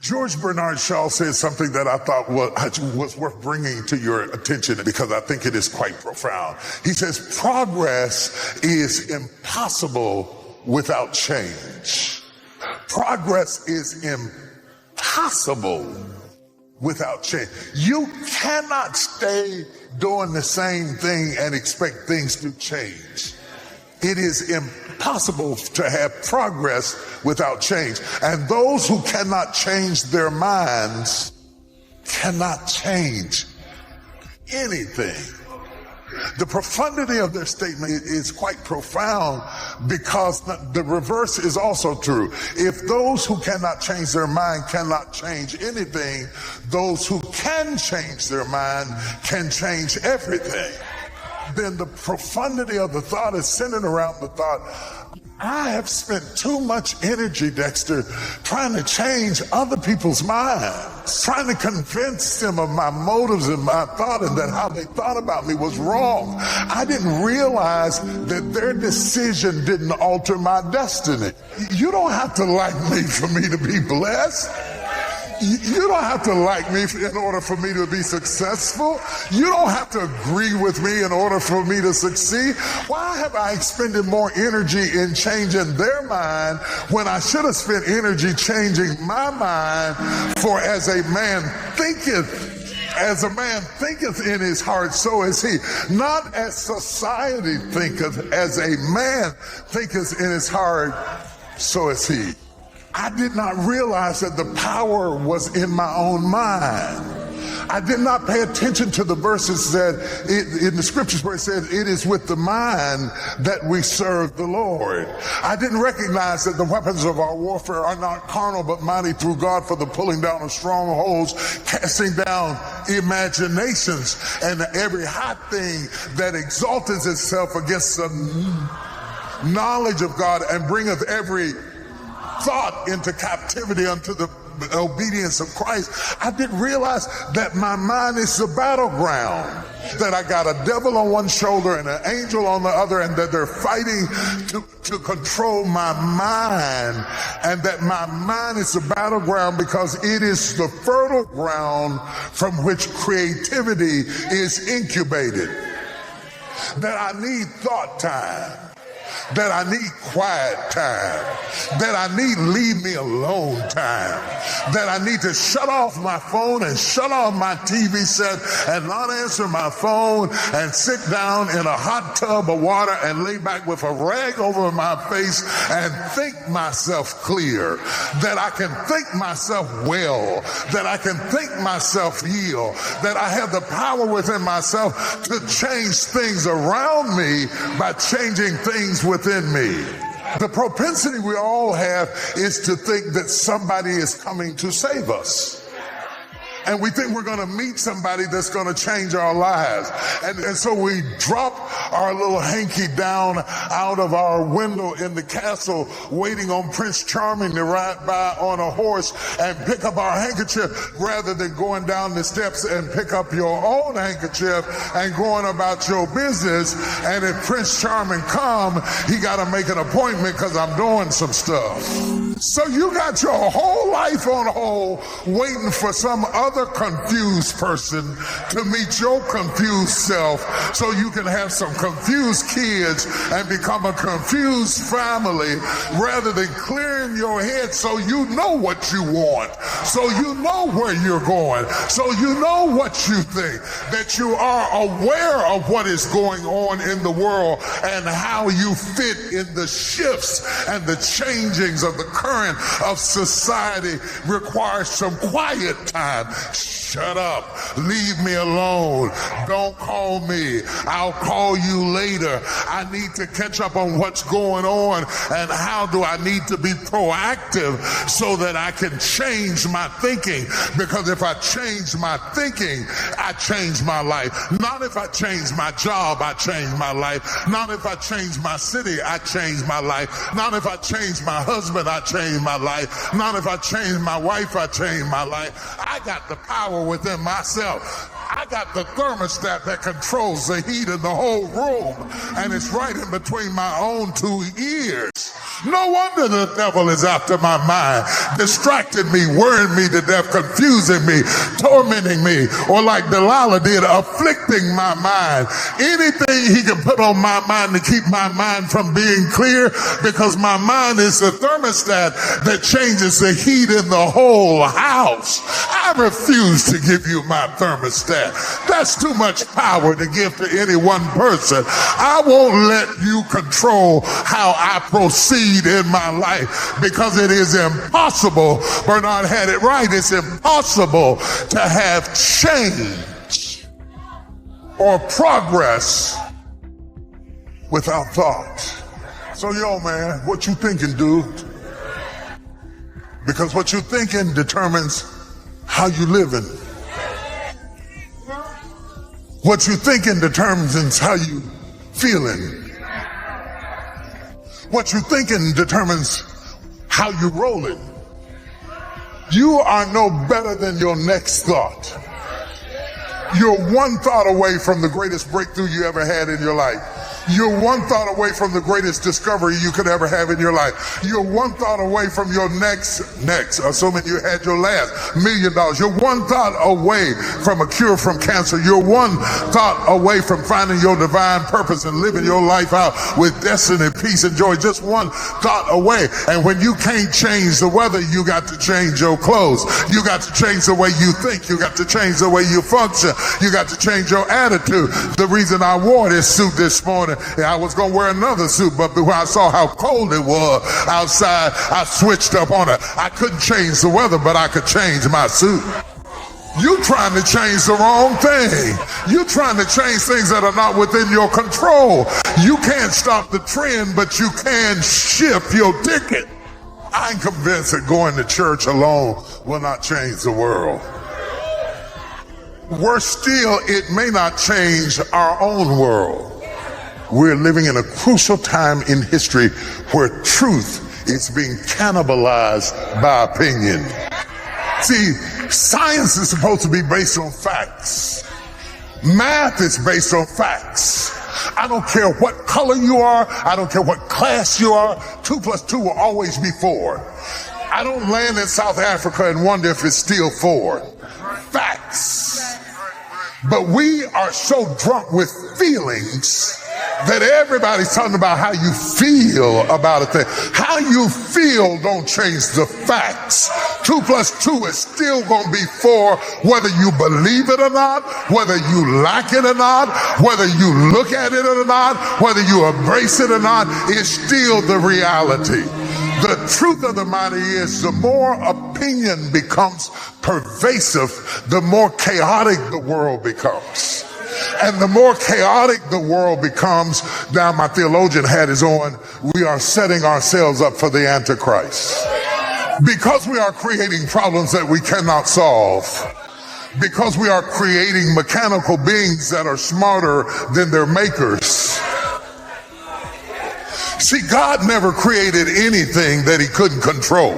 George Bernard Shaw said something that I thought was worth bringing to your attention because I think it is quite profound. He says, progress is impossible without change. Progress is impossible without change. You cannot stay doing the same thing and expect things to change. It is impossible to have progress without change. And those who cannot change their minds cannot change anything. The profundity of their statement is quite profound because the reverse is also true. If those who cannot change their mind cannot change anything, those who can change their mind can change everything. Then the profundity of the thought is centered around the thought, I have spent too much energy, Dexter, trying to change other people's minds, trying to convince them of my motives and my thought and that how they thought about me was wrong. I didn't realize that their decision didn't alter my destiny. You don't have to like me for me to be blessed. You don't have to like me in order for me to be successful. You don't have to agree with me in order for me to succeed. Why have I expended more energy in changing their mind when I should have spent energy changing my mind? For as a man thinketh in his heart, so is he. Not as society thinketh, as a man thinketh in his heart, so is he. I did not realize that the power was in my own mind. I did not pay attention to the verses that in the scriptures where it says, it is with the mind that we serve the Lord. I didn't recognize that the weapons of our warfare are not carnal, but mighty through God for the pulling down of strongholds, casting down imaginations, and every high thing that exalteth itself against the knowledge of God, and bringeth every thought into captivity unto the obedience of Christ. I didn't realize that my mind is the battleground, that I got a devil on one shoulder and an angel on the other, and that they're fighting to control my mind, and that my mind is the battleground because it is the fertile ground from which creativity is incubated. That I need thought time, that I need quiet time, that I need leave me alone time, that I need to shut off my phone and shut off my TV set and not answer my phone and sit down in a hot tub of water and lay back with a rag over my face and think myself clear, that I can think myself well, that I can think myself heal, that I have the power within myself to change things around me by changing things within me. The propensity we all have is to think that somebody is coming to save us. And we think we're going to meet somebody that's going to change our lives. And so we drop our little hanky down out of our window in the castle, waiting on Prince Charming to ride by on a horse and pick up our handkerchief, rather than going down the steps and pick up your own handkerchief and going about your business. And if Prince Charming come, he got to make an appointment because I'm doing some stuff. So you got your whole life on hold waiting for some other confused person to meet your confused self, so you can have some confused kids and become a confused family, rather than clearing your head so you know what you want, so you know where you're going, so you know what you think, that you are aware of what is going on in the world and how you fit in the shifts and the changings of the current of society. Requires some quiet time. Shut up. Leave me alone. Don't call me. I'll call you later. I need to catch up on what's going on, and how do I need to be proactive so that I can change my thinking. Because if I change my thinking, I change my life. Not if I change my job, I change my life. Not if I change my city, I change my life. Not if I change my husband, I change my life. Not if I change my wife, I change my life. I got the power within myself. I got the thermostat that controls the heat in the whole room, and it's right in between my own two ears. No wonder the devil is after my mind, distracting me, worrying me to death, confusing me, tormenting me, or like Delilah did, afflicting my mind. Anything he can put on my mind to keep my mind from being clear, because my mind is the thermostat that changes the heat in the whole house. I refuse to give you my thermostat. That's too much power to give to any one person. I won't let you control how I proceed in my life, because it is impossible. Bernard had it right. It's impossible to have change or progress without thought. So yo, man, what you thinking, dude? Because what you're thinking determines how you living. What you're thinking determines how you feeling. What you're thinking determines how you're rolling. You are no better than your next thought. You're one thought away from the greatest breakthrough you ever had in your life. You're one thought away from the greatest discovery you could ever have in your life. You're one thought away from your next, assuming you had your last $1 million. You're one thought away from a cure from cancer. You're one thought away from finding your divine purpose and living your life out with destiny, peace, and joy. Just one thought away. And when you can't change the weather, you got to change your clothes. You got to change the way you think. You got to change the way you function. You got to change your attitude. The reason I wore this suit this morning, I was going to wear another suit, but when I saw how cold it was outside, I switched up on it. I couldn't change the weather, but I could change my suit. You trying to change the wrong thing. You trying to change things that are not within your control. You can't stop the trend, but you can shift your ticket. I'm convinced that going to church alone will not change the world. Worse still, it may not change our own world. We're living in a crucial time in history where truth is being cannibalized by opinion. See, science is supposed to be based on facts. Math is based on facts. I don't care what color you are. I don't care what class you are. 2 + 2 will always be 4. I don't land in South Africa and wonder if it's still 4. Facts. But we are so drunk with feelings that everybody's talking about how you feel about a thing. How you feel don't change the facts. 2 + 2 is still going to be 4, whether you believe it or not, whether you like it or not, whether you look at it or not, whether you embrace it or not, it's still the reality. The truth of the matter is, the more opinion becomes pervasive, the more chaotic the world becomes. And the more chaotic the world becomes, now my theologian hat is on, we are setting ourselves up for the Antichrist. Because we are creating problems that we cannot solve. Because we are creating mechanical beings that are smarter than their makers. See, God never created anything that he couldn't control.